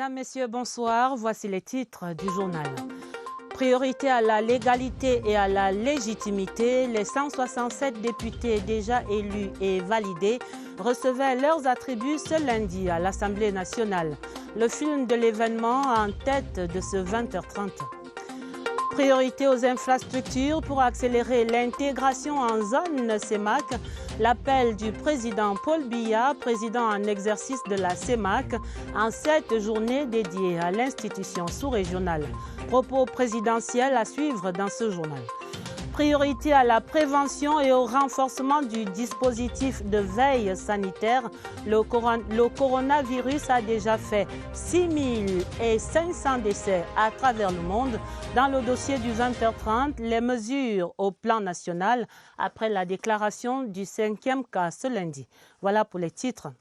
Mesdames, Messieurs, bonsoir. Voici les titres du journal. Priorité à la légalité et à la légitimité, les 167 députés déjà élus et validés recevaient leurs attributs ce lundi à l'Assemblée nationale. Le film de l'événement en tête de ce 20h30. Priorité aux infrastructures pour accélérer l'intégration en zone CEMAC. L'appel du président Paul Biya, président en exercice de la CEMAC, en cette journée dédiée à l'institution sous-régionale. Propos présidentiels à suivre dans ce journal. Priorité à la prévention et au renforcement du dispositif de veille sanitaire. Le coronavirus a déjà fait 6500 décès à travers le monde. Dans le dossier du 20h30, les mesures au plan national après la déclaration du 5e cas ce lundi. Voilà pour les titres.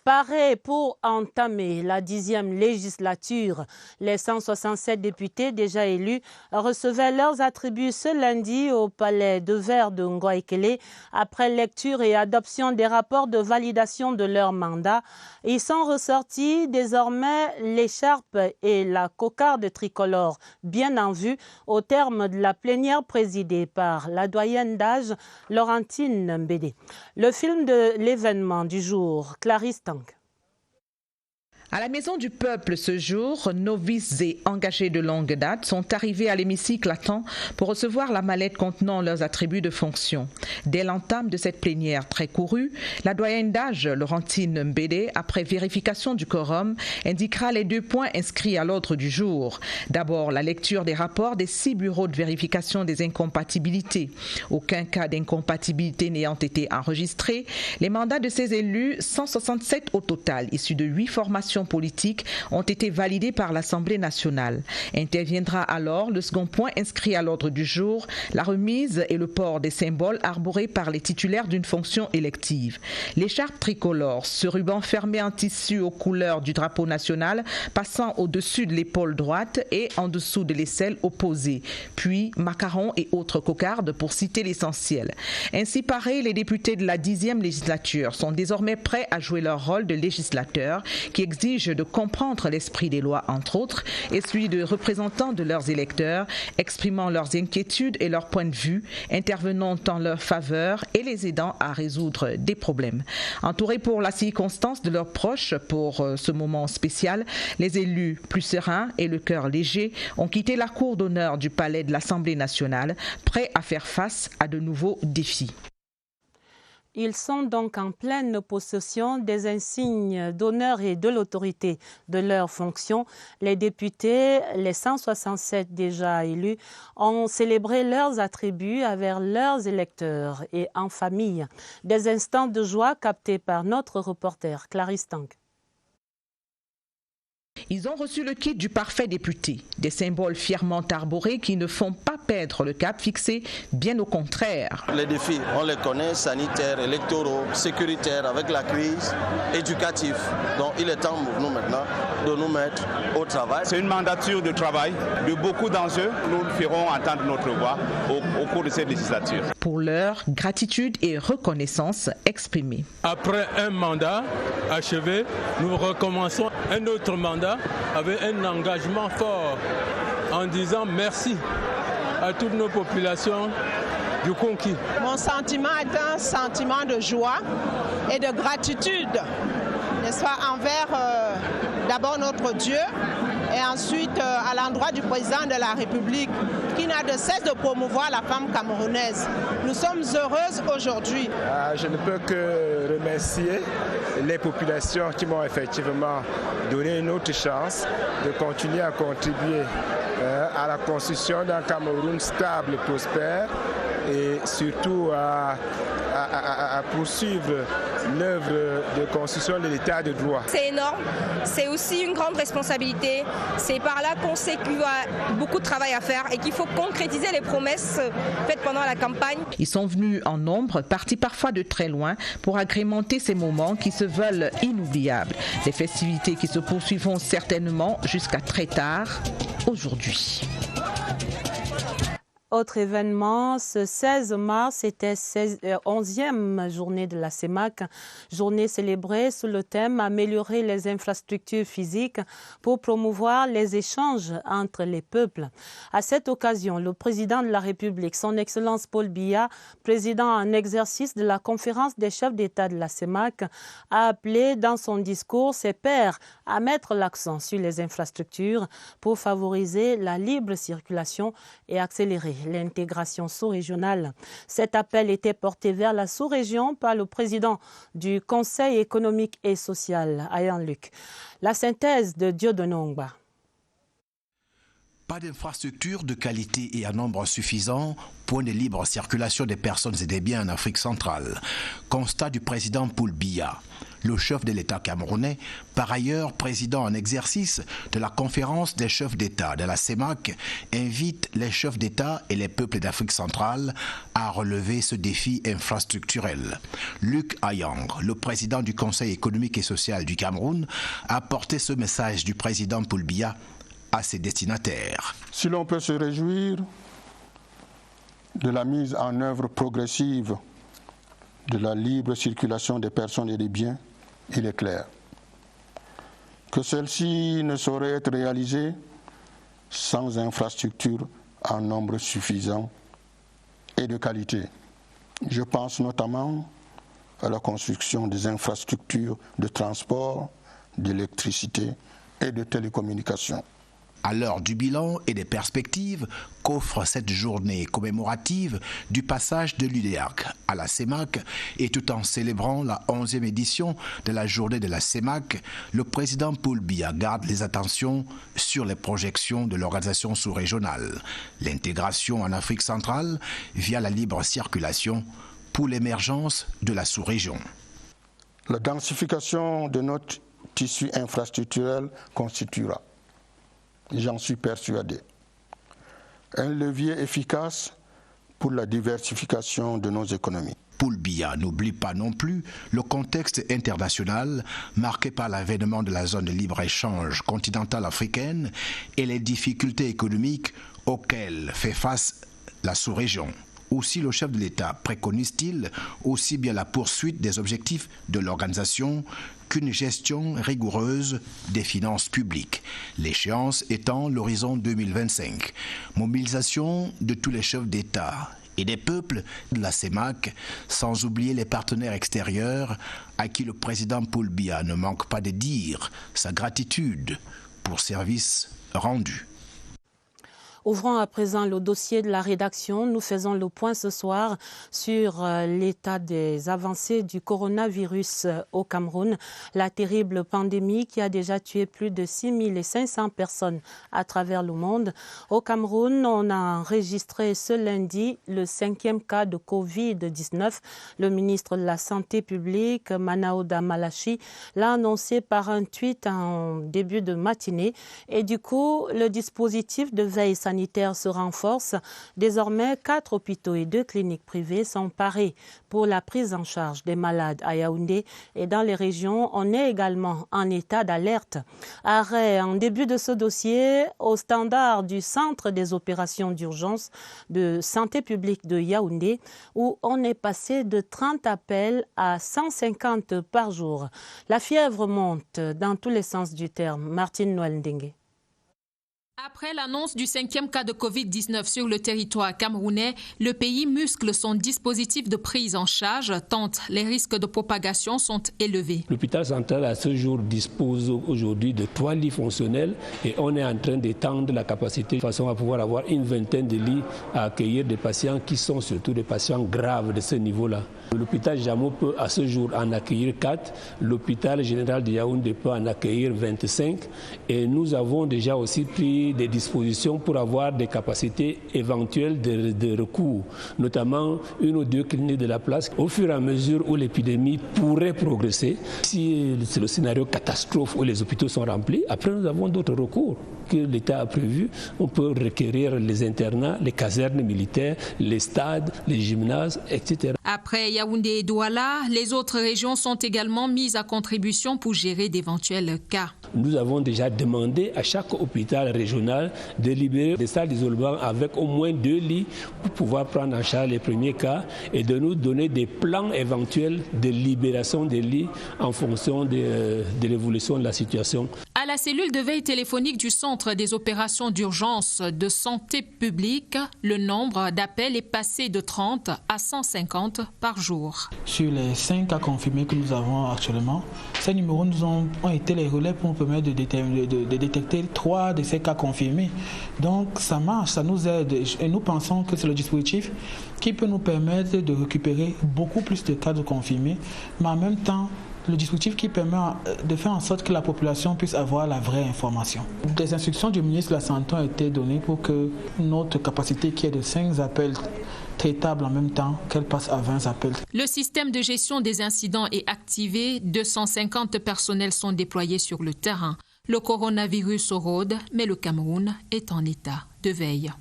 Parés pour entamer la 10e législature, les 167 députés déjà élus recevaient leurs attributs ce lundi au palais de verre de Ngoïkele après lecture et adoption des rapports de validation de leur mandat. Ils sont ressortis désormais l'écharpe et la cocarde tricolore bien en vue au terme de la plénière présidée par la doyenne d'âge Laurentine Mbédé. Le film de l'événement du jour, Clarisse Tank. À la Maison du Peuple ce jour, novices et engagés de longue date sont arrivés à l'hémicycle à temps pour recevoir la mallette contenant leurs attributs de fonction. Dès l'entame de cette plénière très courue, la doyenne d'âge Laurentine Mbédé, après vérification du quorum, indiquera les 2 points inscrits à l'ordre du jour. D'abord, la lecture des rapports des 6 bureaux de vérification des incompatibilités. Aucun cas d'incompatibilité n'ayant été enregistré, les mandats de ces élus, 167 au total, issus de 8 formations politiques, ont été validés par l'Assemblée nationale. Interviendra alors le second point inscrit à l'ordre du jour, la remise et le port des symboles arborés par les titulaires d'une fonction élective. L'écharpe tricolore, ce ruban fermé en tissu aux couleurs du drapeau national, passant au-dessus de l'épaule droite et en dessous de l'aisselle opposée, puis macarons et autres cocardes pour citer l'essentiel. Ainsi parés, les députés de la 10e législature sont désormais prêts à jouer leur rôle de législateurs qui exigent de comprendre l'esprit des lois, entre autres, et celui de représentants de leurs électeurs, exprimant leurs inquiétudes et leurs points de vue, intervenant en leur faveur et les aidant à résoudre des problèmes. Entourés pour la circonstance de leurs proches pour ce moment spécial, les élus plus sereins et le cœur léger ont quitté la cour d'honneur du palais de l'Assemblée nationale, prêts à faire face à de nouveaux défis. Ils sont donc en pleine possession des insignes d'honneur et de l'autorité de leurs fonctions. Les députés, les 167 déjà élus, ont célébré leurs attributs avec leurs électeurs et en famille. Des instants de joie captés par notre reporter Clarisse Tank. Ils ont reçu le kit du parfait député, des symboles fièrement arborés qui ne font pas perdre le cap fixé, bien au contraire. Les défis, on les connaît, sanitaires, électoraux, sécuritaires, avec la crise, éducatifs. Donc il est temps pour nous maintenant de nous mettre au travail. C'est une mandature de travail de beaucoup d'enjeux. Nous ferons entendre notre voix au cours de cette législature. Pour l'heure, gratitude et reconnaissance exprimées. Après un mandat achevé, nous recommençons un autre mandat avec un engagement fort en disant merci à toutes nos populations du conquis. Mon sentiment est un sentiment de joie et de gratitude, n'est-ce pas, envers d'abord notre Dieu et ensuite à l'endroit du président de la République qui n'a de cesse de promouvoir la femme camerounaise. Nous sommes heureuses aujourd'hui. Je ne peux que remercier les populations qui m'ont effectivement donné une autre chance de continuer à contribuer à la construction d'un Cameroun stable et prospère et surtout à poursuivre l'œuvre de construction de l'état de droit. C'est énorme, c'est aussi une grande responsabilité. C'est par là qu'on sait qu'il y a beaucoup de travail à faire et qu'il faut concrétiser les promesses faites pendant la campagne. Ils sont venus en nombre, partis parfois de très loin, pour agrémenter ces moments qui se veulent inoubliables. Des festivités qui se poursuivront certainement jusqu'à très tard aujourd'hui. autre événement, ce 16 mars, c'était 11e journée de la CEMAC, journée célébrée sous le thème « Améliorer les infrastructures physiques pour promouvoir les échanges entre les peuples ». À cette occasion, le président de la République, son Excellence Paul Biya, président en exercice de la conférence des chefs d'État de la CEMAC, a appelé dans son discours ses pairs à mettre l'accent sur les infrastructures pour favoriser la libre circulation et accélérer l'intégration sous-régionale. Cet appel était porté vers la sous-région par le président du Conseil économique et social, Ayan Luc. La synthèse de Dieudonné Ongba. Pas d'infrastructures de qualité et à nombre suffisant, point de libre circulation des personnes et des biens en Afrique centrale. Constat du président Paul Biya. Le chef de l'État camerounais, par ailleurs président en exercice de la conférence des chefs d'État de la CEMAC, invite les chefs d'État et les peuples d'Afrique centrale à relever ce défi infrastructurel. Luc Ayang, le président du Conseil économique et social du Cameroun, a porté ce message du président Paul Biya à ses destinataires. Si l'on peut se réjouir de la mise en œuvre progressive de la libre circulation des personnes et des biens, il est clair que celle-ci ne saurait être réalisée sans infrastructures en nombre suffisant et de qualité. Je pense notamment à la construction des infrastructures de transport, d'électricité et de télécommunications. À l'heure du bilan et des perspectives qu'offre cette journée commémorative du passage de l'UDEAC à la CEMAC et tout en célébrant la 11e édition de la journée de la CEMAC, le président Paul Biya garde les attentions sur les projections de l'organisation sous-régionale, l'intégration en Afrique centrale via la libre circulation pour l'émergence de la sous-région. La densification de notre tissu infrastructurel constituera, j'en suis persuadé, un levier efficace pour la diversification de nos économies. Paul Biya n'oublie pas non plus le contexte international marqué par l'avènement de la zone de libre-échange continentale africaine et les difficultés économiques auxquelles fait face la sous-région. Aussi, le chef de l'État préconise-t-il aussi bien la poursuite des objectifs de l'organisation qu'une gestion rigoureuse des finances publiques. L'échéance étant l'horizon 2025. Mobilisation de tous les chefs d'État et des peuples de la CEMAC, sans oublier les partenaires extérieurs à qui le président Paul Biya ne manque pas de dire sa gratitude pour services rendus. Ouvrons à présent le dossier de la rédaction. Nous faisons le point ce soir sur l'état des avancées du coronavirus au Cameroun. La terrible pandémie qui a déjà tué plus de 6500 personnes à travers le monde. Au Cameroun, on a enregistré ce lundi le 5e cas de Covid-19. Le ministre de la Santé publique, Manaouda Malachi, l'a annoncé par un tweet en début de matinée. Et du coup, le dispositif de veille sanitaire se renforce. Désormais, 4 hôpitaux et 2 cliniques privées sont parés pour la prise en charge des malades à Yaoundé et dans les régions. On est également en état d'alerte. Arrêt en début de ce dossier au standard du Centre des opérations d'urgence de santé publique de Yaoundé où on est passé de 30 appels à 150 par jour. La fièvre monte dans tous les sens du terme. Martine Noël Ndengue. Après l'annonce du 5e cas de Covid-19 sur le territoire camerounais, le pays muscle son dispositif de prise en charge tant les risques de propagation sont élevés. L'hôpital central à ce jour dispose aujourd'hui de 3 lits fonctionnels et on est en train d'étendre la capacité de façon à pouvoir avoir une vingtaine de lits à accueillir des patients qui sont surtout des patients graves de ce niveau-là. L'hôpital Jamo peut à ce jour en accueillir 4, l'hôpital général de Yaoundé peut en accueillir 25 et nous avons déjà aussi pris des dispositions pour avoir des capacités éventuelles de recours, notamment 1 ou 2 cliniques de la place. Au fur et à mesure où l'épidémie pourrait progresser, si c'est le scénario catastrophe où les hôpitaux sont remplis, après nous avons d'autres recours que l'État a prévus. On peut requérir les internats, les casernes militaires, les stades, les gymnases, etc. Après Yaoundé et Douala, les autres régions sont également mises à contribution pour gérer d'éventuels cas. nous avons déjà demandé à chaque hôpital régional de libérer des salles d'isolement avec au moins 2 lits pour pouvoir prendre en charge les premiers cas et de nous donner des plans éventuels de libération des lits en fonction de l'évolution de la situation. À la cellule de veille téléphonique du Centre des opérations d'urgence de santé publique, le nombre d'appels est passé de 30 à 150 par jour. Sur les 5 cas confirmés que nous avons actuellement, ces numéros nous ont été les relais pour nous permettre de détecter 3 de ces cas confirmés. Donc ça marche, ça nous aide et nous pensons que c'est le dispositif qui peut nous permettre de récupérer beaucoup plus de cas de confirmés, mais en même temps le dispositif qui permet de faire en sorte que la population puisse avoir la vraie information. Des instructions du ministre de la Santé ont été données pour que notre capacité qui est de 5 appels traitables en même temps, qu'elle passe à 20 appels. Le système de gestion des incidents est activé. 250 personnels sont déployés sur le terrain. Le coronavirus rôde, mais le Cameroun est en état de veille.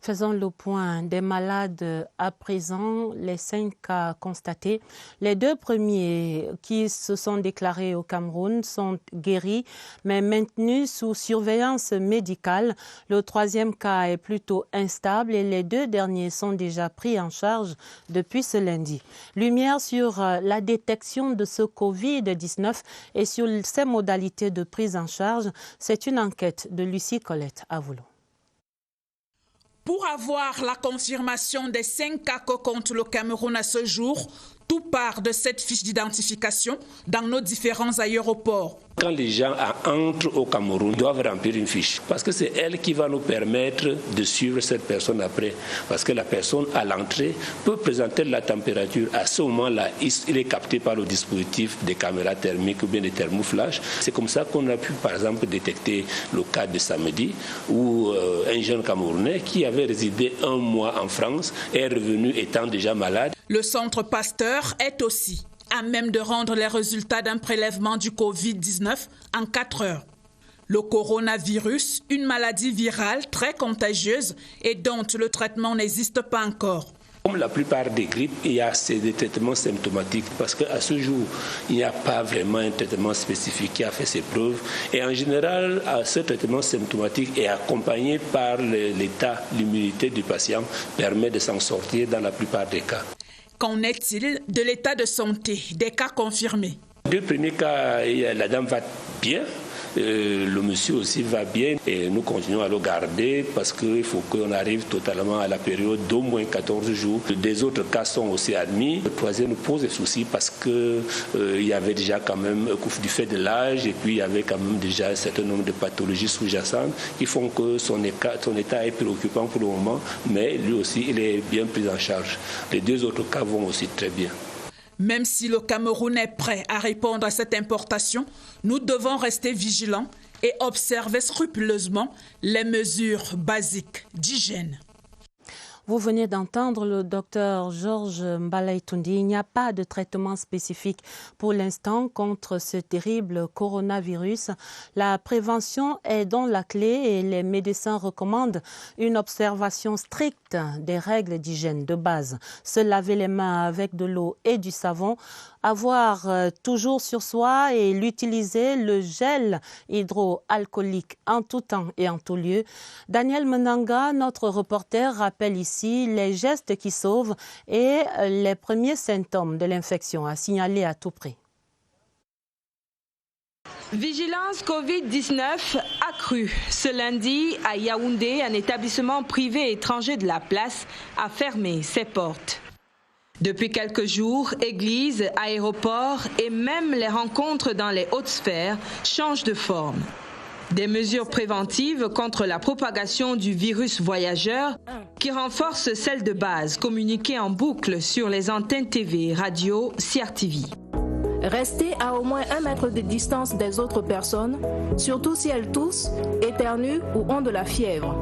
Faisons le point des malades à présent, les 5 cas constatés. Les 2 premiers qui se sont déclarés au Cameroun sont guéris, mais maintenus sous surveillance médicale. Le 3e cas est plutôt instable et les 2 derniers sont déjà pris en charge depuis ce lundi. Lumière sur la détection de ce Covid-19 et sur ses modalités de prise en charge. C'est une enquête de Lucie Colette Avoulon. Pour avoir la confirmation des 5 cas que compte le Cameroun à ce jour, tout part de cette fiche d'identification dans nos différents aéroports. Quand les gens entrent au Cameroun, doivent remplir une fiche parce que c'est elle qui va nous permettre de suivre cette personne après. Parce que la personne à l'entrée peut présenter la température. À ce moment-là, il est capté par le dispositif des caméras thermiques ou bien des thermoflash. C'est comme ça qu'on a pu, par exemple, détecter le cas de samedi où un jeune Camerounais qui avait résidé 1 mois en France est revenu étant déjà malade. Le centre Pasteur est aussi à même de rendre les résultats d'un prélèvement du Covid-19 en 4 heures. Le coronavirus, une maladie virale très contagieuse et dont le traitement n'existe pas encore. Comme la plupart des grippes, il y a des traitements symptomatiques parce qu'à ce jour, il n'y a pas vraiment un traitement spécifique qui a fait ses preuves. Et en général, ce traitement symptomatique est accompagné par l'état, l'immunité du patient permet de s'en sortir dans la plupart des cas. Qu'en est-il de l'état de santé des cas confirmés? 2 premiers cas, la dame va bien. Le monsieur aussi va bien et nous continuons à le garder parce qu'il faut qu'on arrive totalement à la période d'au moins 14 jours. Des autres cas sont aussi admis. Le 3e nous pose des soucis parce qu'il y avait déjà quand même, du fait de l'âge et puis il y avait quand même déjà un certain nombre de pathologies sous-jacentes qui font que son état est préoccupant pour le moment, mais lui aussi il est bien pris en charge. Les 2 autres cas vont aussi très bien. Même si le Cameroun est prêt à répondre à cette importation, nous devons rester vigilants et observer scrupuleusement les mesures basiques d'hygiène. Vous venez d'entendre le docteur Georges Mbalaïtoundi. Il n'y a pas de traitement spécifique pour l'instant contre ce terrible coronavirus. La prévention est donc la clé et les médecins recommandent une observation stricte des règles d'hygiène de base. Se laver les mains avec de l'eau et du savon, avoir toujours sur soi et l'utiliser, le gel hydroalcoolique en tout temps et en tout lieu. Daniel Menanga, notre reporter, rappelle ici les gestes qui sauvent et les premiers symptômes de l'infection à signaler à tout prix. Vigilance Covid-19 accrue. Ce lundi, à Yaoundé, un établissement privé étranger de la place a fermé ses portes. Depuis quelques jours, églises, aéroports et même les rencontres dans les hautes sphères changent de forme. Des mesures préventives contre la propagation du virus voyageur qui renforcent celles de base communiquées en boucle sur les antennes TV, radio, CRTV. Restez à au moins 1 mètre de distance des autres personnes, surtout si elles toussent, éternuent ou ont de la fièvre.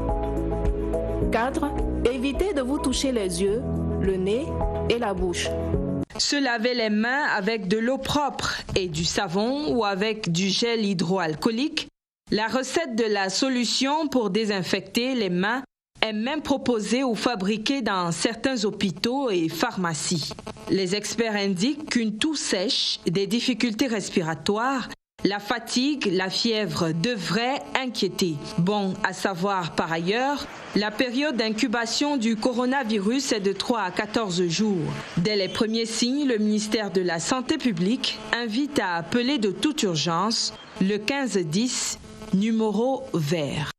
4. Évitez de vous toucher les yeux, le nez et la bouche. Se laver les mains avec de l'eau propre et du savon ou avec du gel hydroalcoolique. La recette de la solution pour désinfecter les mains est même proposée ou fabriquée dans certains hôpitaux et pharmacies. Les experts indiquent qu'une toux sèche, des difficultés respiratoires La fatigue, la fièvre devraient inquiéter. Bon à savoir par ailleurs, la période d'incubation du coronavirus est de 3 à 14 jours. Dès les premiers signes, le ministère de la Santé publique invite à appeler de toute urgence le 1510, numéro vert.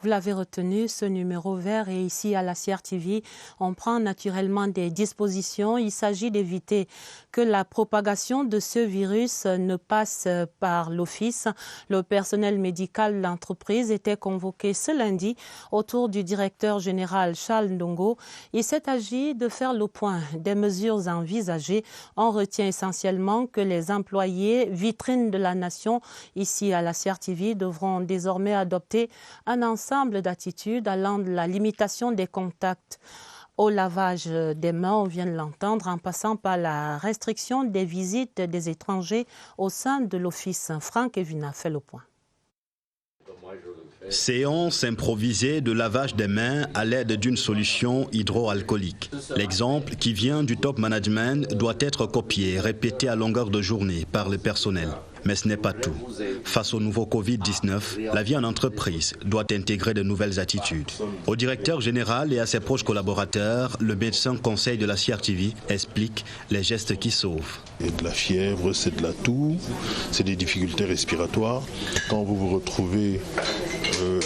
Vous l'avez retenu, ce numéro vert, et ici à la CRTV, on prend naturellement des dispositions. Il s'agit d'éviter que la propagation de ce virus ne passe par l'office. Le personnel médical de l'entreprise était convoqué ce lundi autour du directeur général Charles Ndongo. Il s'est agi de faire le point des mesures envisagées. On retient essentiellement que les employés vitrines de la nation ici à la CRTV devront désormais adopter un ensemble d'attitudes allant de la limitation des contacts au lavage des mains, on vient de l'entendre, en passant par la restriction des visites des étrangers au sein de l'office. Franck Evina fait le point. Séance improvisée de lavage des mains à l'aide d'une solution hydroalcoolique. L'exemple qui vient du top management doit être copié et répété à longueur de journée par le personnel. Mais ce n'est pas tout. Face au nouveau Covid-19, la vie en entreprise doit intégrer de nouvelles attitudes. Au directeur général et à ses proches collaborateurs, le médecin conseil de la CRTV explique les gestes qui sauvent. Et de la fièvre, c'est de la toux, c'est des difficultés respiratoires. Quand vous vous retrouvez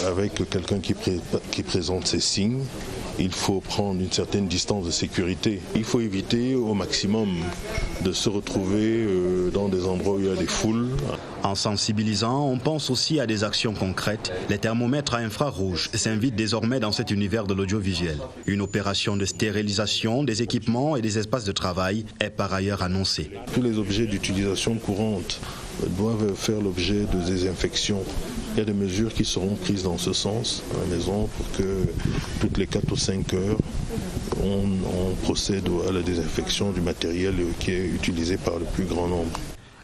avec quelqu'un qui présente ces signes, il faut prendre une certaine distance de sécurité. Il faut éviter au maximum de se retrouver dans des endroits où il y a des foules. En sensibilisant, on pense aussi à des actions concrètes. Les thermomètres à infrarouge s'invitent désormais dans cet univers de l'audiovisuel. Une opération de stérilisation des équipements et des espaces de travail est par ailleurs annoncée. Tous les objets d'utilisation courante doivent faire l'objet de désinfection. Il y a des mesures qui seront prises dans ce sens à la maison pour que toutes les 4 ou 5 heures, on procède à la désinfection du matériel qui est utilisé par le plus grand nombre.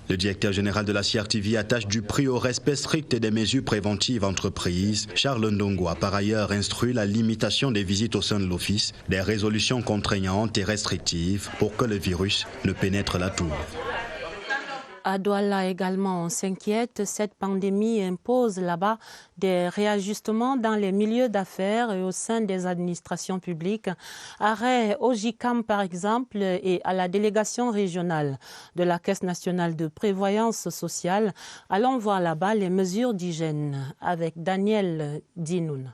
Le directeur général de la CRTV attache du prix au respect strict des mesures préventives entreprises. Charles Ndongo a par ailleurs instruit la limitation des visites au sein de l'office, des résolutions contraignantes et restrictives pour que le virus ne pénètre la tour. À Douala également, on s'inquiète. Cette pandémie impose là-bas des réajustements dans les milieux d'affaires et au sein des administrations publiques. Arrêt au JICAM par exemple et à la délégation régionale de la Caisse nationale de prévoyance sociale. Allons voir là-bas les mesures d'hygiène avec Daniel Dinoun.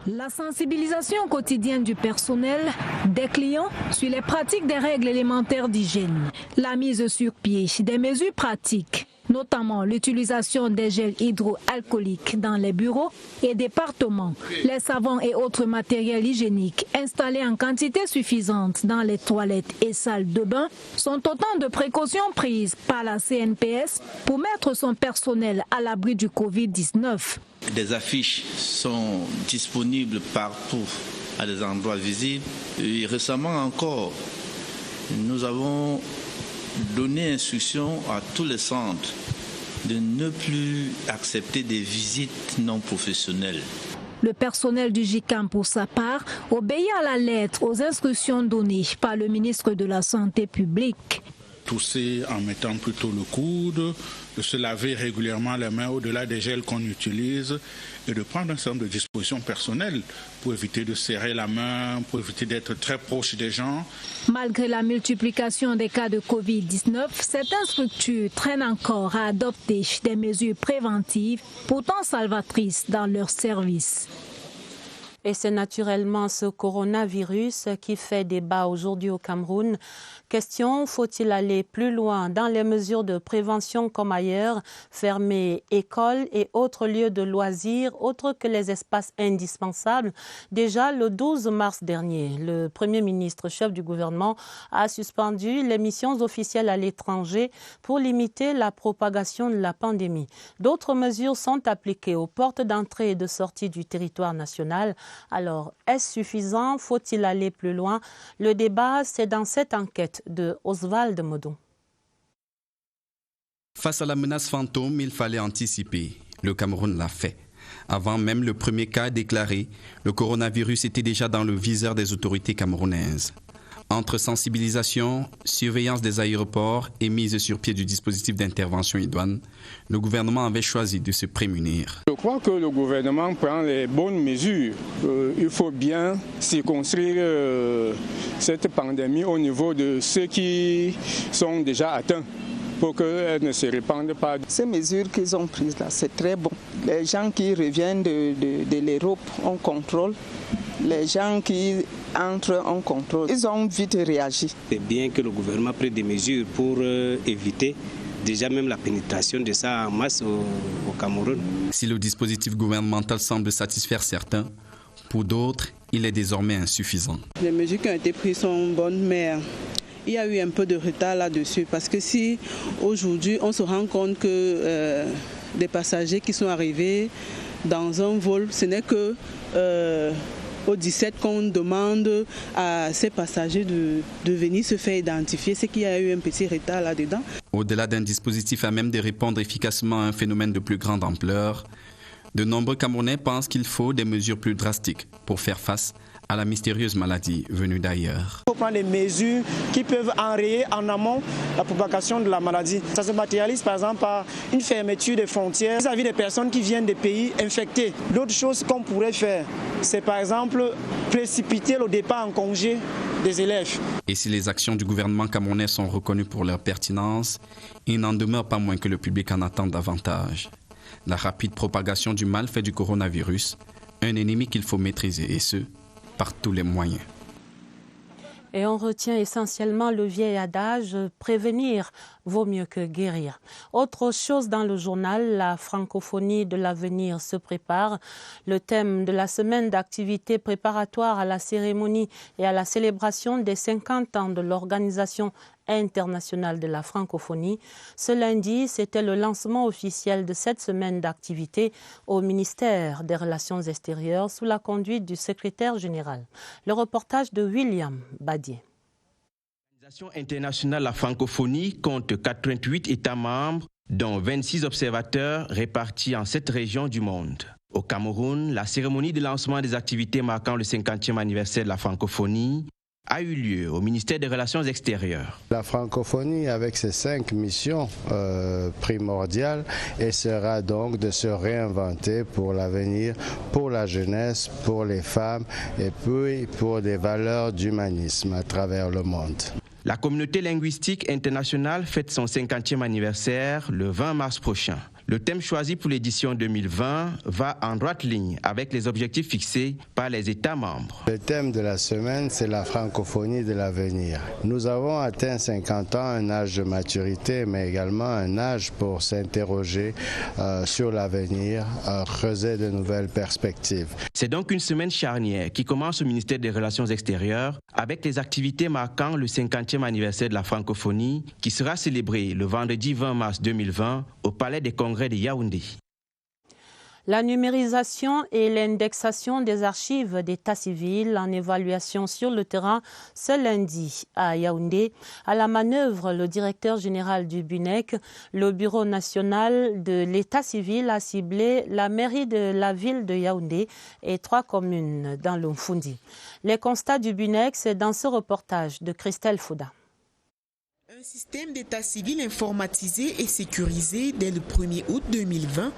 La sensibilisation quotidienne du personnel, des clients sur les pratiques des règles élémentaires d'hygiène, la mise sur pied des mesures pratiques, notamment l'utilisation des gels hydroalcooliques dans les bureaux et départements, les savons et autres matériels hygiéniques installés en quantité suffisante dans les toilettes et salles de bain sont autant de précautions prises par la CNPS pour mettre son personnel à l'abri du Covid-19. Des affiches sont disponibles partout à des endroits visibles. Et récemment encore, nous avons donné instruction à tous les centres de ne plus accepter des visites non professionnelles. Le personnel du JICAM, pour sa part, obéit à la lettre aux instructions données par le ministre de la Santé publique. Tousser en mettant plutôt le coude, de se laver régulièrement les mains au-delà des gels qu'on utilise et de prendre un certain nombre de dispositions personnelles pour éviter de serrer la main, pour éviter d'être très proche des gens. Malgré la multiplication des cas de Covid-19, certaines structures traînent encore à adopter des mesures préventives, pourtant salvatrices dans leurs services. Et c'est naturellement ce coronavirus qui fait débat aujourd'hui au Cameroun. Question, faut-il aller plus loin dans les mesures de prévention comme ailleurs, fermer écoles et autres lieux de loisirs, autres que les espaces indispensables? Déjà, le 12 mars dernier, le Premier ministre, chef du gouvernement, a suspendu les missions officielles à l'étranger pour limiter la propagation de la pandémie. D'autres mesures sont appliquées aux portes d'entrée et de sortie du territoire national. Alors, est-ce suffisant? Faut-il aller plus loin? Le débat, c'est dans cette enquête de Oswald Modon. Face à la menace fantôme, il fallait anticiper. Le Cameroun l'a fait. Avant même le premier cas déclaré, le coronavirus était déjà dans le viseur des autorités camerounaises. Entre sensibilisation, surveillance des aéroports et mise sur pied du dispositif d'intervention et douane, le gouvernement avait choisi de se prémunir. Je crois que le gouvernement prend les bonnes mesures. Il faut bien circonscrire cette pandémie au niveau de ceux qui sont déjà atteints, pour qu'elles ne se répandent pas. Ces mesures qu'ils ont prises là, c'est très bon. Les gens qui reviennent de l'Europe, on contrôle. Les gens qui entrent en contrôle, ils ont vite réagi. C'est bien que le gouvernement prenne des mesures pour éviter déjà même la pénétration de ça en masse au Cameroun. Si le dispositif gouvernemental semble satisfaire certains, pour d'autres, il est désormais insuffisant. Les mesures qui ont été prises sont bonnes, mais il y a eu un peu de retard là-dessus. Parce que si aujourd'hui on se rend compte que des passagers qui sont arrivés dans un vol, ce n'est que au 17 qu'on demande à ces passagers de venir se faire identifier, c'est qu'il y a eu un petit retard là-dedans. Au-delà d'un dispositif à même de répondre efficacement à un phénomène de plus grande ampleur, de nombreux Camerounais pensent qu'il faut des mesures plus drastiques pour faire face à la mystérieuse maladie venue d'ailleurs. Il faut prendre des mesures qui peuvent enrayer en amont la propagation de la maladie. Ça se matérialise par exemple par une fermeture des frontières vis-à-vis des personnes qui viennent des pays infectés. D'autres choses qu'on pourrait faire, c'est par exemple précipiter le départ en congé des élèves. Et si les actions du gouvernement camerounais sont reconnues pour leur pertinence, il n'en demeure pas moins que le public en attend davantage. La rapide propagation du mal fait du coronavirus un ennemi qu'il faut maîtriser, et ce, par tous les moyens. Et on retient essentiellement le vieil adage « prévenir vaut mieux que guérir ». Autre chose dans le journal, la francophonie de l'avenir se prépare. Le thème de la semaine d'activités préparatoires à la cérémonie et à la célébration des 50 ans de l'Organisation internationale de la francophonie. Ce lundi, c'était le lancement officiel de cette semaine d'activités au ministère des Relations extérieures sous la conduite du secrétaire général. Le reportage de William Badier. L'Organisation internationale de la francophonie compte 88 États membres, dont 26 observateurs répartis en 7 régions du monde. Au Cameroun, la cérémonie de lancement des activités marquant le 50e anniversaire de la francophonie a eu lieu au ministère des Relations extérieures. La francophonie, avec ses 5 missions primordiales, essaiera donc de se réinventer pour l'avenir, pour la jeunesse, pour les femmes et puis pour des valeurs d'humanisme à travers le monde. La communauté linguistique internationale fête son 50e anniversaire le 20 mars prochain. Le thème choisi pour l'édition 2020 va en droite ligne avec les objectifs fixés par les États membres. Le thème de la semaine, c'est la francophonie de l'avenir. Nous avons atteint 50 ans, un âge de maturité, mais également un âge pour s'interroger sur l'avenir, creuser de nouvelles perspectives. C'est donc une semaine charnière qui commence au ministère des Relations extérieures avec les activités marquant le 50e anniversaire de la francophonie qui sera célébré le vendredi 20 mars 2020 au Palais des Congrès de Yaoundé. La numérisation et l'indexation des archives d'état civil en évaluation sur le terrain ce lundi à Yaoundé. À la manœuvre, le directeur général du BUNEC, le Bureau national de l'état civil, a ciblé la mairie de la ville de Yaoundé et 3 communes dans le Mfundi. Les constats du BUNEC, c'est dans ce reportage de Christelle Fouda. Un système d'état civil informatisé et sécurisé dès le 1er août 2020,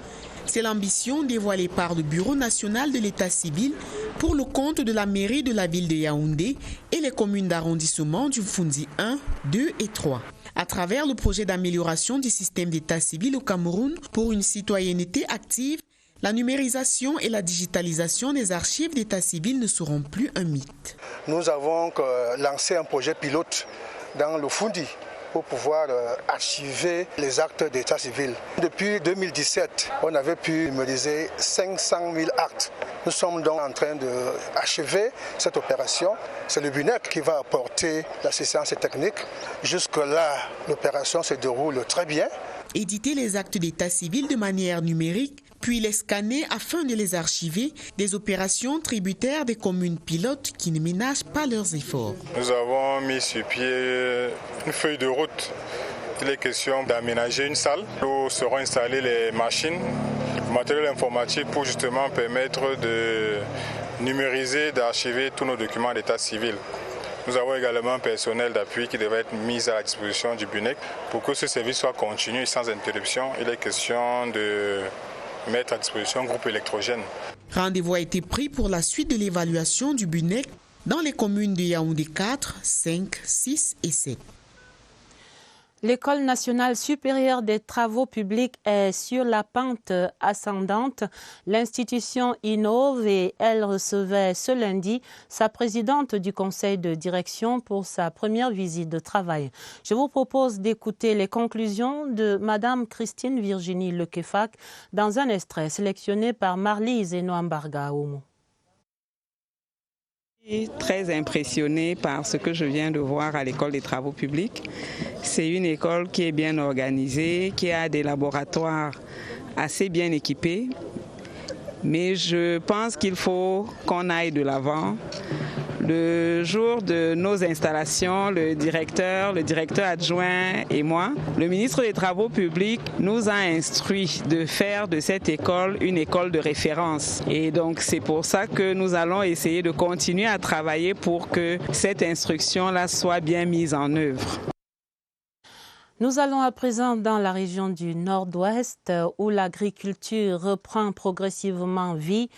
c'est l'ambition dévoilée par le Bureau national de l'état civil pour le compte de la mairie de la ville de Yaoundé et les communes d'arrondissement du Mfundi 1, 2 et 3. À travers le projet d'amélioration du système d'état civil au Cameroun pour une citoyenneté active, la numérisation et la digitalisation des archives d'état civil ne seront plus un mythe. Nous avons lancé un projet pilote dans le Mfundi pour pouvoir archiver les actes d'état civil. Depuis 2017, on avait pu numériser 500 000 actes. Nous sommes donc en train d'achever cette opération. C'est le BUNEC qui va apporter l'assistance technique. Jusque-là, l'opération se déroule très bien. Éditer les actes d'état civil de manière numérique, puis les scanner afin de les archiver, des opérations tributaires des communes pilotes qui ne ménagent pas leurs efforts. Nous avons mis sur pied une feuille de route. Il est question d'aménager une salle où seront installées les machines, le matériel informatique pour justement permettre de numériser, d'archiver tous nos documents d'état civil. Nous avons également un personnel d'appui qui devrait être mis à la disposition du BUNEC pour que ce service soit continu sans interruption. Il est question de mettre à disposition un groupe électrogène. Rendez-vous a été pris pour la suite de l'évaluation du BUNEC dans les communes de Yaoundé 4, 5, 6 et 7. L'École nationale supérieure des travaux publics est sur la pente ascendante. L'institution innove et elle recevait ce lundi sa présidente du conseil de direction pour sa première visite de travail. Je vous propose d'écouter les conclusions de Madame Christine Virginie Lekefac dans un extrait sélectionné par Marlise Enoambarga Oumo. Je suis très impressionnée par ce que je viens de voir à l'école des travaux publics. C'est une école qui est bien organisée, qui a des laboratoires assez bien équipés. Mais je pense qu'il faut qu'on aille de l'avant. Le jour de nos installations, le directeur adjoint et moi, le ministre des Travaux publics nous a instruit de faire de cette école une école de référence. Et donc c'est pour ça que nous allons essayer de continuer à travailler pour que cette instruction-là soit bien mise en œuvre. Nous allons à présent dans la région du Nord-Ouest où l'agriculture reprend progressivement vie.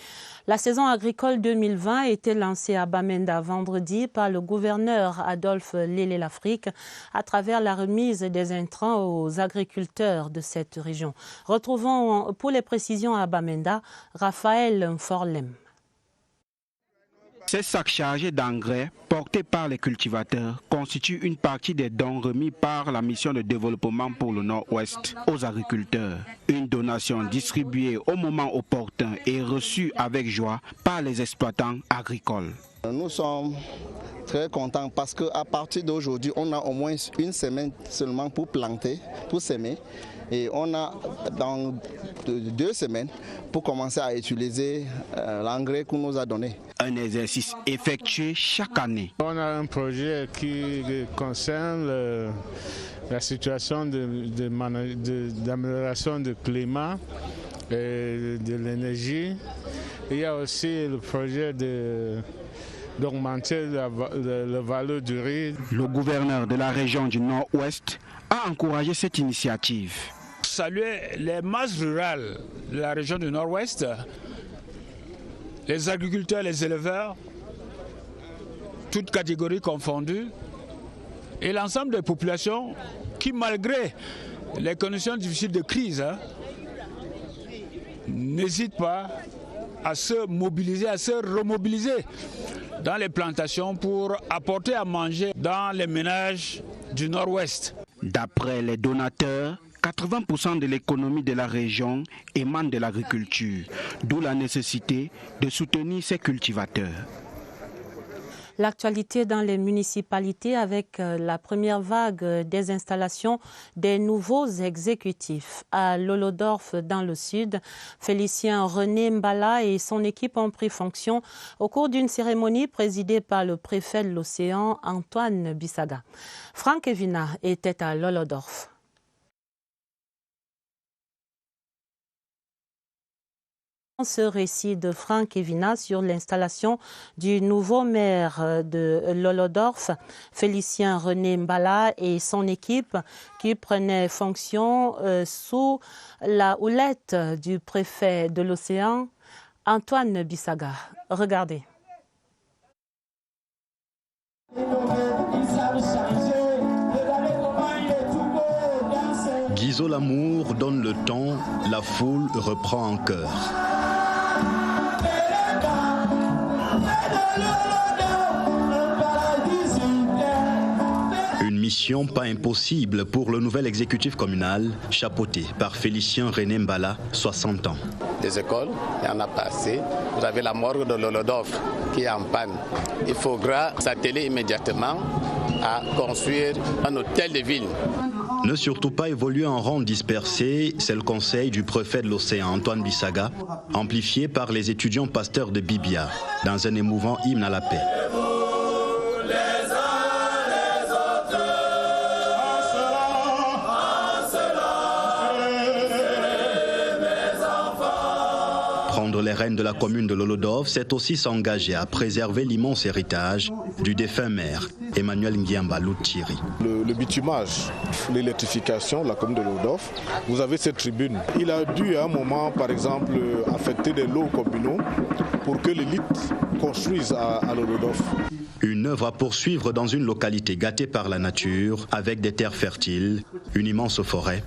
La saison agricole 2020 a été lancée à Bamenda vendredi par le gouverneur Adolphe Lélé-Lafrique à travers la remise des intrants aux agriculteurs de cette région. Retrouvons pour les précisions à Bamenda Raphaël Forlem. Ces sacs chargés d'engrais portés par les cultivateurs constituent une partie des dons remis par la mission de développement pour le Nord-Ouest aux agriculteurs. Une donation distribuée au moment opportun et reçue avec joie par les exploitants agricoles. Nous sommes très contents parce qu'à partir d'aujourd'hui, on a au moins une semaine seulement pour planter, pour semer. Et on a dans 2 semaines pour commencer à utiliser l'engrais qu'on nous a donné. Un exercice effectué chaque année. On a un projet qui concerne la situation d'amélioration du climat et de l'énergie. Il y a aussi le projet d'augmenter la valeur du riz. Le gouverneur de la région du Nord-Ouest a encouragé cette initiative. Saluer les masses rurales de la région du Nord-Ouest, les agriculteurs, les éleveurs, toutes catégories confondues, et l'ensemble des populations qui, malgré les conditions difficiles de crise, n'hésitent pas à se mobiliser, à se remobiliser dans les plantations pour apporter à manger dans les ménages du Nord-Ouest. D'après les donateurs, 80% de l'économie de la région émane de l'agriculture, d'où la nécessité de soutenir ces cultivateurs. L'actualité dans les municipalités avec la première vague des installations des nouveaux exécutifs. À Lolodorf, dans le sud, Félicien René Mbala et son équipe ont pris fonction au cours d'une cérémonie présidée par le préfet de l'Océan, Antoine Bissaga. Franck Evina était à Lolodorf. Ce récit de Franck Evina sur l'installation du nouveau maire de Lolodorf, Félicien René Mbala et son équipe qui prenaient fonction sous la houlette du préfet de l'Océan, Antoine Bissaga. Regardez. Guizot Lamour donne le ton, la foule reprend en chœur. Une mission pas impossible pour le nouvel exécutif communal, chapeauté par Félicien René Mbala, 60 ans. Des écoles, il y en a pas assez. Vous avez la morgue de Lolodorf qui est en panne. Il faudra s'atteler immédiatement à construire un hôtel de ville. Ne surtout pas évoluer en rang dispersé, c'est le conseil du préfet de l'Océan, Antoine Bissaga, amplifié par les étudiants pasteurs de Bibia, dans un émouvant hymne à la paix. Prendre les reines de la commune de Lolodov, c'est aussi s'engager à préserver l'immense héritage du défunt maire, Emmanuel Ngiamba Loutiri. Le bitumage, l'électrification, la commune de Lolodov, vous avez cette tribune. Il a dû à un moment, par exemple, affecter des lots communaux pour que l'élite construise à Lolodov. Une œuvre à poursuivre dans une localité gâtée par la nature, avec des terres fertiles, une immense forêt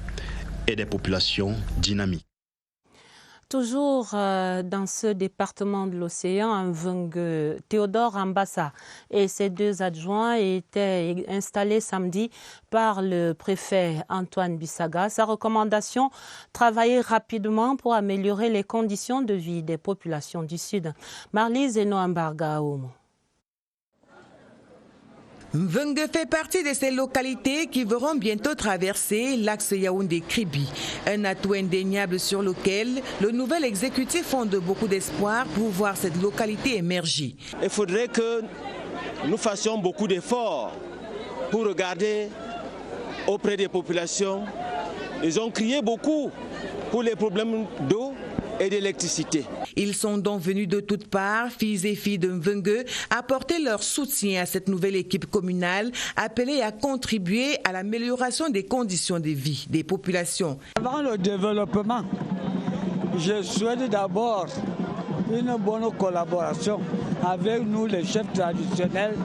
et des populations dynamiques. Toujours dans ce département de l'océan, un Mvenge, Théodore Ambassa et ses deux adjoints étaient installés samedi par le préfet Antoine Bissaga. Sa recommandation, travailler rapidement pour améliorer les conditions de vie des populations du Sud. Marlise et Noambarga Aomo. Mvenge fait partie de ces localités qui verront bientôt traverser l'axe Yaoundé-Kribi, un atout indéniable sur lequel le nouvel exécutif fonde beaucoup d'espoir pour voir cette localité émerger. Il faudrait que nous fassions beaucoup d'efforts pour regarder auprès des populations. Ils ont crié beaucoup pour les problèmes d'eau et d'électricité. Ils sont donc venus de toutes parts, fils et filles de Mvenge, apporter leur soutien à cette nouvelle équipe communale appelée à contribuer à l'amélioration des conditions de vie des populations. Avant le développement, je souhaite d'abord une bonne collaboration avec nous, les chefs traditionnels,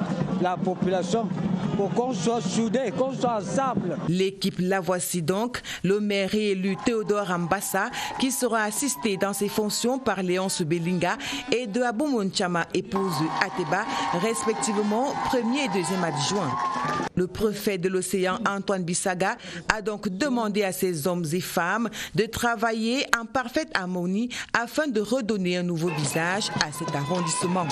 la population, pour qu'on soit soudés, qu'on soit ensemble. L'équipe la voici donc, le maire élu Théodore Ambassa, qui sera assisté dans ses fonctions par Léonce Belinga et de Aboumounchama, épouse Ateba, respectivement premier et deuxième adjoint. Le préfet de l'océan Antoine Bissaga a donc demandé à ces hommes et femmes de travailler en parfaite harmonie afin de redonner un nouveau visage à cet arrondissement.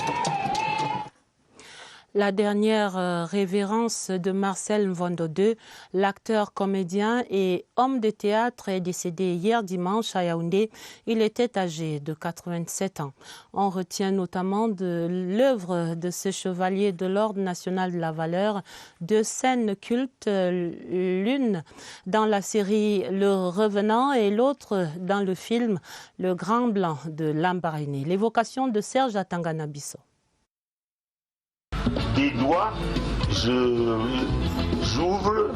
La dernière révérence de Marcel Mvondo II, l'acteur, comédien et homme de théâtre, est décédé hier dimanche à Yaoundé. Il était âgé de 87 ans. On retient notamment de l'œuvre de ce chevalier de l'Ordre national de la valeur, deux scènes cultes, l'une dans la série Le Revenant et l'autre dans le film Le Grand Blanc de Lambaréné. L'évocation de Serge Atangana-Bisso. Des doigts, j'ouvre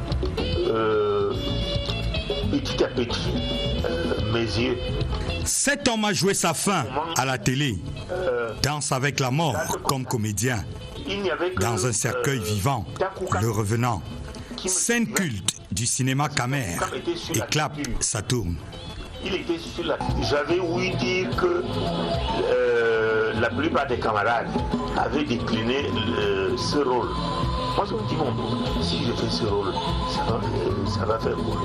petit à petit mes yeux. Cet homme a joué sa fin à la télé, Danse avec la mort comme comédien, dans un cercueil vivant, Le Revenant, scène culte du cinéma Camer, et clap, ça tourne. Il était sur la... J'avais ouï dire que la plupart des camarades avaient décliné ce rôle. Moi, je me dis, bon, si je fais ce rôle, ça va faire quoi?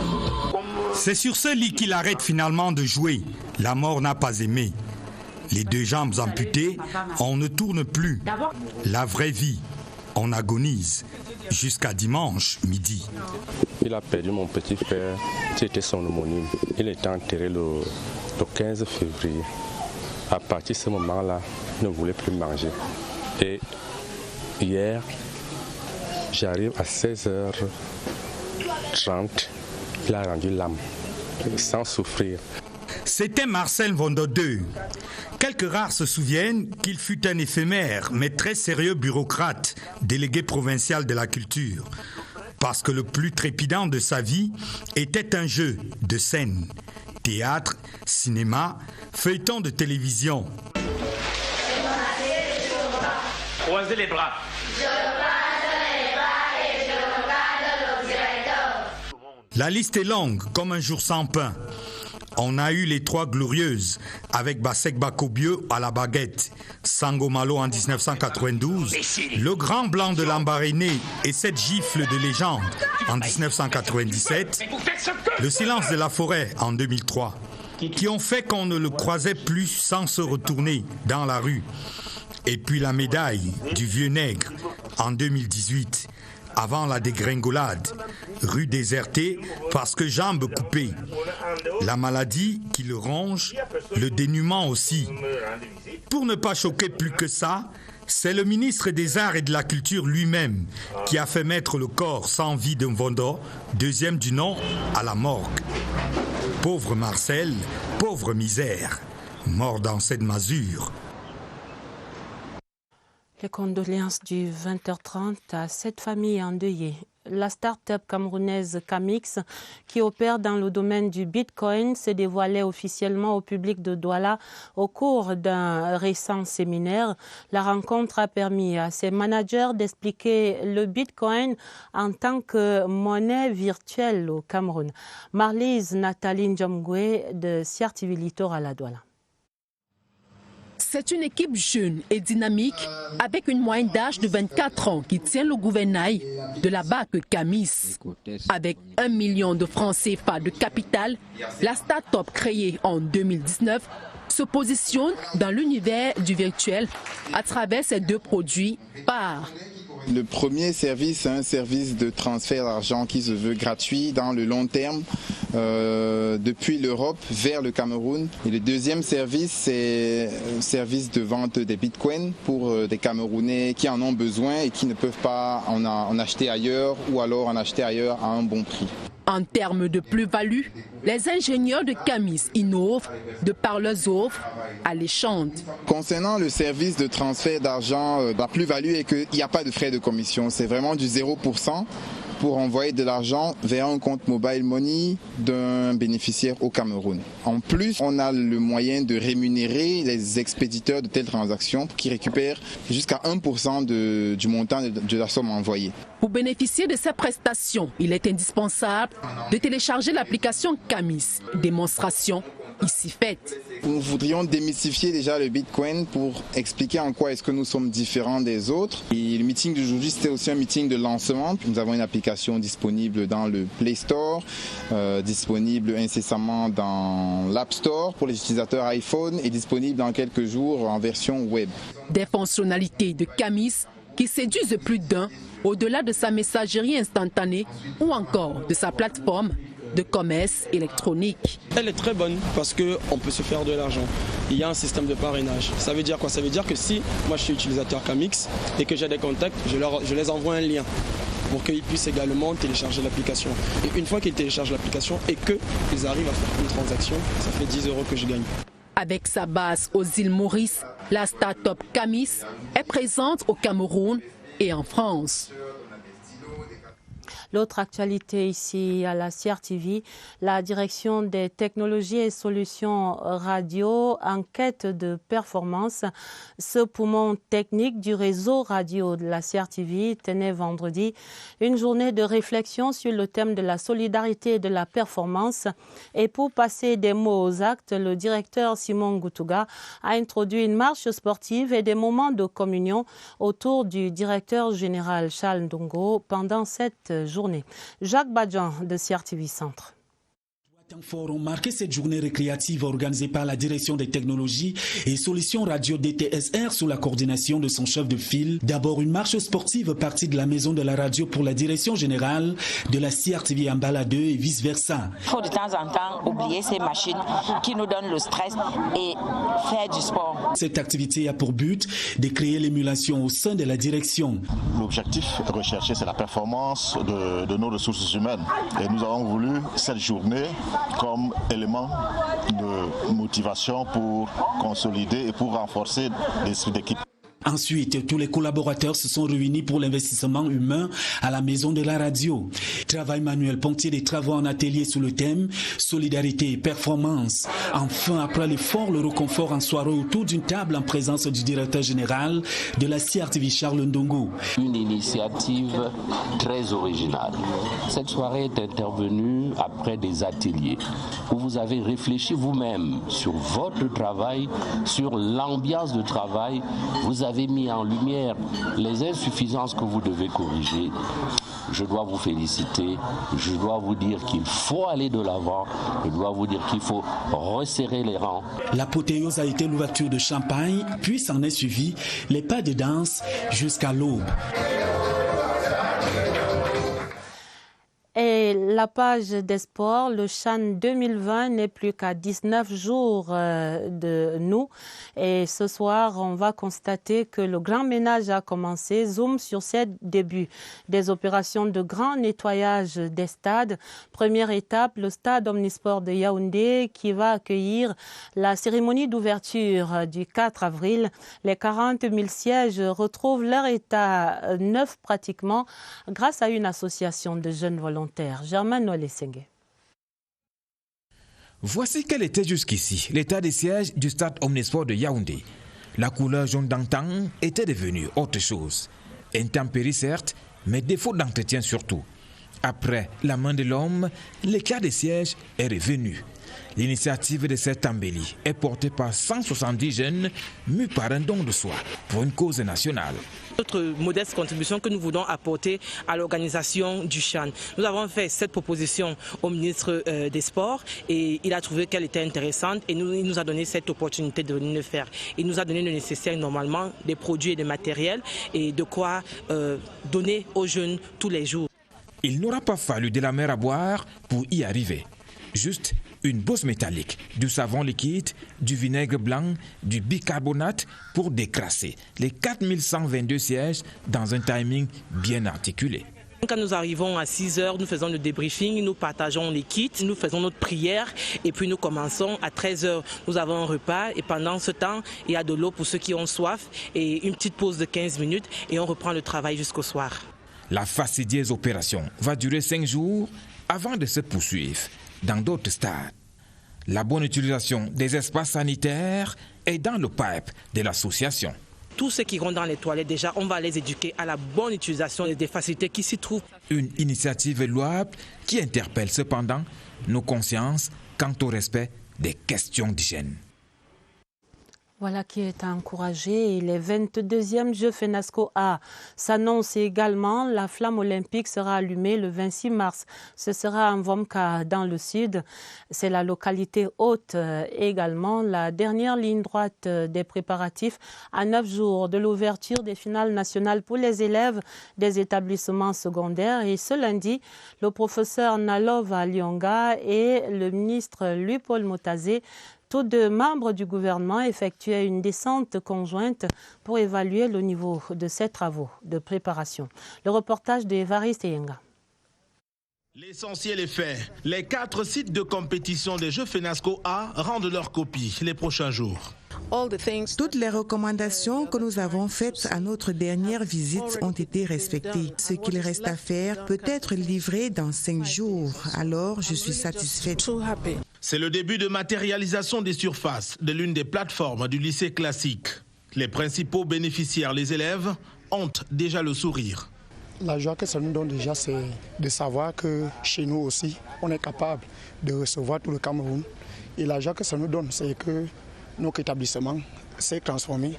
C'est sur ce lit qu'il arrête finalement de jouer. La mort n'a pas aimé. Les deux jambes amputées, on ne tourne plus. La vraie vie, on agonise. Jusqu'à dimanche midi. Il a perdu mon petit frère, qui était son homonyme. Il était enterré le 15 février. À partir de ce moment-là, il ne voulait plus manger. Et hier, j'arrive à 16h30, il a rendu l'âme, sans souffrir. C'était Marcel Mvondo II. Quelques rares se souviennent qu'il fut un éphémère, mais très sérieux bureaucrate, délégué provincial de la culture. Parce que le plus trépidant de sa vie était un jeu de scène. Théâtre, cinéma, feuilleton de télévision. Croisez les bras. La liste est longue, comme un jour sans pain. On a eu les trois glorieuses, avec Basek Bakobieu à la baguette, Sango Malo en 1992, Le Grand Blanc de Lambaréné et cette gifle de légende en 1997, Le Silence de la forêt en 2003, qui ont fait qu'on ne le croisait plus sans se retourner dans la rue. Et puis la médaille du vieux nègre en 2018, avant la dégringolade, rue désertée parce que jambes coupées. La maladie qui le ronge, le dénuement aussi. Pour ne pas choquer plus que ça, c'est le ministre des Arts et de la Culture lui-même qui a fait mettre le corps sans vie de Mvondo, deuxième du nom, à la morgue. Pauvre Marcel, pauvre misère. mort dans cette masure. Les condoléances du 20h30 à cette famille endeuillée. La start-up camerounaise Camix, qui opère dans le domaine du Bitcoin, s'est dévoilée officiellement au public de Douala au cours d'un récent séminaire. La rencontre a permis à ses managers d'expliquer le Bitcoin en tant que monnaie virtuelle au Cameroun. Marlise Nathalie Ndjamgwe de CRTV Littoral à Douala. C'est une équipe jeune et dynamique avec une moyenne d'âge de 24 ans qui tient le gouvernail de la banque Camis. Avec 1 million de francs CFA de capital, la start-up créée en 2019 se positionne dans l'univers du virtuel à travers ses deux produits phares. Le premier service, c'est un service de transfert d'argent qui se veut gratuit dans le long terme depuis l'Europe vers le Cameroun. Et le deuxième service, c'est un service de vente des bitcoins pour des Camerounais qui en ont besoin et qui ne peuvent pas en acheter ailleurs ou alors en acheter ailleurs à un bon prix. En termes de plus-value, les ingénieurs de Camis innovent de par leurs offres alléchantes. Concernant le service de transfert d'argent, la plus-value est qu'il n'y a pas de frais de commission. C'est vraiment du 0% pour envoyer de l'argent vers un compte mobile money d'un bénéficiaire au Cameroun. En plus, on a le moyen de rémunérer les expéditeurs de telles transactions qui récupèrent jusqu'à 1% du montant de la somme envoyée. Pour bénéficier de ces prestations, il est indispensable de télécharger l'application Camis. Démonstration ici faite. Nous voudrions démystifier déjà le Bitcoin pour expliquer en quoi est-ce que nous sommes différents des autres. Et le meeting d'aujourd'hui, c'était aussi un meeting de lancement. Nous avons une application disponible dans le Play Store, disponible incessamment dans l'App Store pour les utilisateurs iPhone et disponible dans quelques jours en version web. Des fonctionnalités de Camis qui séduisent plus d'un au-delà de sa messagerie instantanée ou encore de sa plateforme de commerce électronique. Elle est très bonne parce qu'on peut se faire de l'argent. Il y a un système de parrainage. Ça veut dire quoi? Ça veut dire que si moi je suis utilisateur Camix et que j'ai des contacts, je les envoie un lien pour qu'ils puissent également télécharger l'application. Et une fois qu'ils téléchargent l'application et qu'ils arrivent à faire une transaction, ça fait 10 € que je gagne. Avec sa base aux îles Maurice, la start-up Camis est présente au Cameroun et en France. L'autre actualité ici à la CRTV, la direction des technologies et solutions radio en quête de performance. Ce poumon technique du réseau radio de la CRTV tenait vendredi une journée de réflexion sur le thème de la solidarité et de la performance. Et pour passer des mots aux actes, le directeur Simon Goutouga a introduit une marche sportive et des moments de communion autour du directeur général Charles Ndongo pendant cette journée. Jacques Badjan de CRTV Centre. Temps fort ont marqué cette journée récréative organisée par la direction des technologies et solutions radio DTSR sous la coordination de son chef de file. D'abord une marche sportive partie de la maison de la radio pour la direction générale de la CRTV en baladeux et vice-versa. Il faut de temps en temps oublier ces machines qui nous donnent le stress et faire du sport. Cette activité a pour but de créer l'émulation au sein de la direction. L'objectif recherché, c'est la performance de nos ressources humaines. Et nous avons voulu cette journée comme élément de motivation pour consolider et pour renforcer l'esprit d'équipe. Ensuite, tous les collaborateurs se sont réunis pour l'investissement humain à la maison de la radio. Travail manuel ponctué des travaux en atelier sous le thème solidarité et performance. Enfin, après l'effort, le reconfort en soirée autour d'une table en présence du directeur général de la CRTV Charles Ndongo. Une initiative très originale. Cette soirée est intervenue après des ateliers où vous avez réfléchi vous-même sur votre travail, sur l'ambiance de travail. Vous avez mis en lumière les insuffisances que vous devez corriger. Je dois vous féliciter, je dois vous dire qu'il faut aller de l'avant, je dois vous dire qu'il faut resserrer les rangs. L'apothéose a été l'ouverture de champagne, puis s'en est suivi les pas de danse jusqu'à l'aube. Et la page des sports, le CHAN 2020 n'est plus qu'à 19 jours de nous. Et ce soir, on va constater que le grand ménage a commencé. Zoom sur ces débuts des opérations de grand nettoyage des stades. Première étape, le stade Omnisport de Yaoundé qui va accueillir la cérémonie d'ouverture du 4 avril. Les 40 000 sièges retrouvent leur état neuf pratiquement grâce à une association de jeunes volontaires. Germain Nolesengue. Voici quel était jusqu'ici l'état des sièges du stade Omnisport de Yaoundé. La couleur jaune d'antan était devenue autre chose. Intempérie certes, mais défaut d'entretien surtout. Après la main de l'homme, l'éclat des sièges est revenu. L'initiative de cette embellie est portée par 170 jeunes mus par un don de soi pour une cause nationale. Notre modeste contribution que nous voulons apporter à l'organisation du CHAN. Nous avons fait cette proposition au ministre des Sports et il a trouvé qu'elle était intéressante et il nous a donné cette opportunité de venir le faire. Il nous a donné le nécessaire normalement, des produits et des matériels et de quoi donner aux jeunes tous les jours. Il n'aura pas fallu de la mer à boire pour y arriver. Juste une bosse métallique, du savon liquide, du vinaigre blanc, du bicarbonate pour décrasser les 4122 sièges dans un timing bien articulé. Quand nous arrivons à 6 heures, nous faisons le débriefing, nous partageons les kits, nous faisons notre prière et puis nous commençons à 13 heures. Nous avons un repas et pendant ce temps, il y a de l'eau pour ceux qui ont soif et une petite pause de 15 minutes et on reprend le travail jusqu'au soir. La fastidieuse opération va durer 5 jours avant de se poursuivre dans d'autres stades. La bonne utilisation des espaces sanitaires est dans le pipe de l'association. Tous ceux qui rentrent dans les toilettes, déjà, on va les éduquer à la bonne utilisation des facilités qui s'y trouvent. Une initiative louable qui interpelle cependant nos consciences quant au respect des questions d'hygiène. Voilà qui est encouragé. Et les 22e Jeux FENASCO A s'annoncent également. La flamme olympique sera allumée le 26 mars. Ce sera en Vomka dans le sud. C'est la localité haute également. La dernière ligne droite des préparatifs à 9 jours de l'ouverture des finales nationales pour les élèves des établissements secondaires. Et ce lundi, le professeur Nalova Lyonga et le ministre Louis-Paul Motazé, tous deux membres du gouvernement, effectuaient une descente conjointe pour évaluer le niveau de ces travaux de préparation. Le reportage de Evariste Yenga. L'essentiel est fait. Les 4 sites de compétition des Jeux FENASCO A rendent leur copie les prochains jours. Toutes les recommandations que nous avons faites à notre dernière visite ont été respectées. Ce qu'il reste à faire peut être livré dans 5 jours. Alors, je suis satisfaite. C'est le début de matérialisation des surfaces de l'une des plateformes du lycée classique. Les principaux bénéficiaires, les élèves, ont déjà le sourire. La joie que ça nous donne déjà, c'est de savoir que chez nous aussi, on est capable de recevoir tout le Cameroun. Et la joie que ça nous donne, c'est que notre établissement s'est transformé.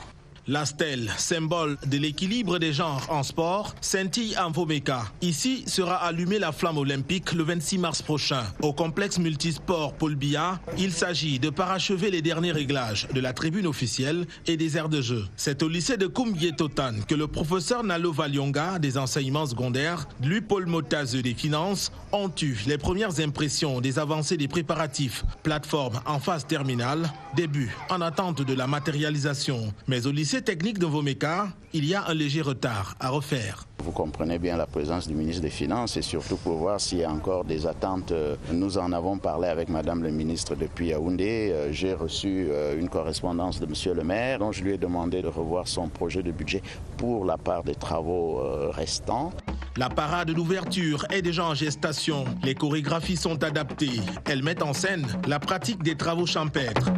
La stèle, symbole de l'équilibre des genres en sport, scintille en Vomeka. Ici sera allumée la flamme olympique le 26 mars prochain. Au complexe multisport Paul Biya, il s'agit de parachever les derniers réglages de la tribune officielle et des aires de jeu. C'est au lycée de Koumbié-Totan que le professeur Nalova Lyonga des enseignements secondaires, Louis-Paul Motazé des finances, ont eu les premières impressions des avancées des préparatifs. Plateforme en phase terminale, début en attente de la matérialisation. Mais au lycée technique de Vomeka, il y a un léger retard à refaire. Vous comprenez bien la présence du ministre des Finances et surtout pour voir s'il y a encore des attentes. Nous en avons parlé avec Madame le ministre depuis Yaoundé. J'ai reçu une correspondance de Monsieur le maire dont je lui ai demandé de revoir son projet de budget pour la part des travaux restants. La parade d'ouverture est déjà en gestation. Les chorégraphies sont adaptées. Elles mettent en scène la pratique des travaux champêtres.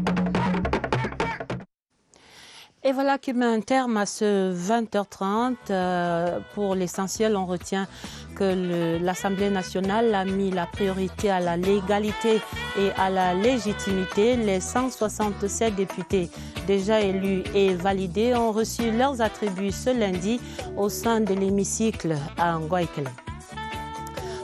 Et voilà qui met un terme à ce 20h30. Pour l'essentiel, on retient que l'Assemblée nationale a mis la priorité à la légalité et à la légitimité. Les 167 députés déjà élus et validés ont reçu leurs attributs ce lundi au sein de l'hémicycle à Ngoïkele.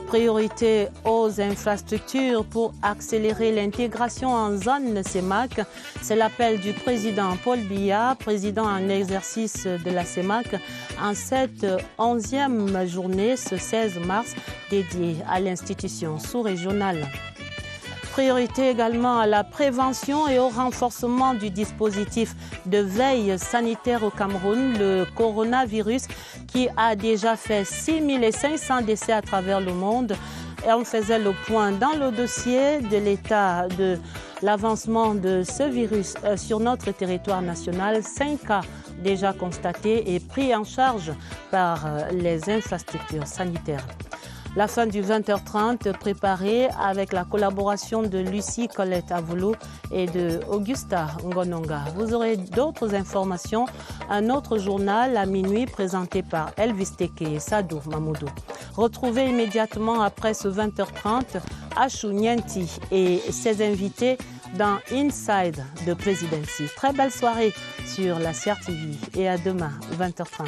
Priorité aux infrastructures pour accélérer l'intégration en zone CEMAC. C'est l'appel du président Paul Biya, président en exercice de la CEMAC, en cette 11e journée, ce 16 mars, dédiée à l'institution sous-régionale. Priorité également à la prévention et au renforcement du dispositif de veille sanitaire au Cameroun, le coronavirus qui a déjà fait 6500 décès à travers le monde. Et on faisait le point dans le dossier de l'état de l'avancement de ce virus sur notre territoire national. 5 cas déjà constatés et pris en charge par les infrastructures sanitaires. La fin du 20h30 préparée avec la collaboration de Lucie Colette Avoulou et de Augusta Ngononga. Vous aurez d'autres informations. Un autre journal à minuit présenté par Elvis Teke et Sadou Mamoudou. Retrouvez immédiatement après ce 20h30 Achou Nianti et ses invités dans Inside de Presidency. Très belle soirée sur la CRTV et à demain 20h30.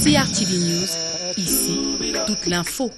CRTV News, ici, toute l'info.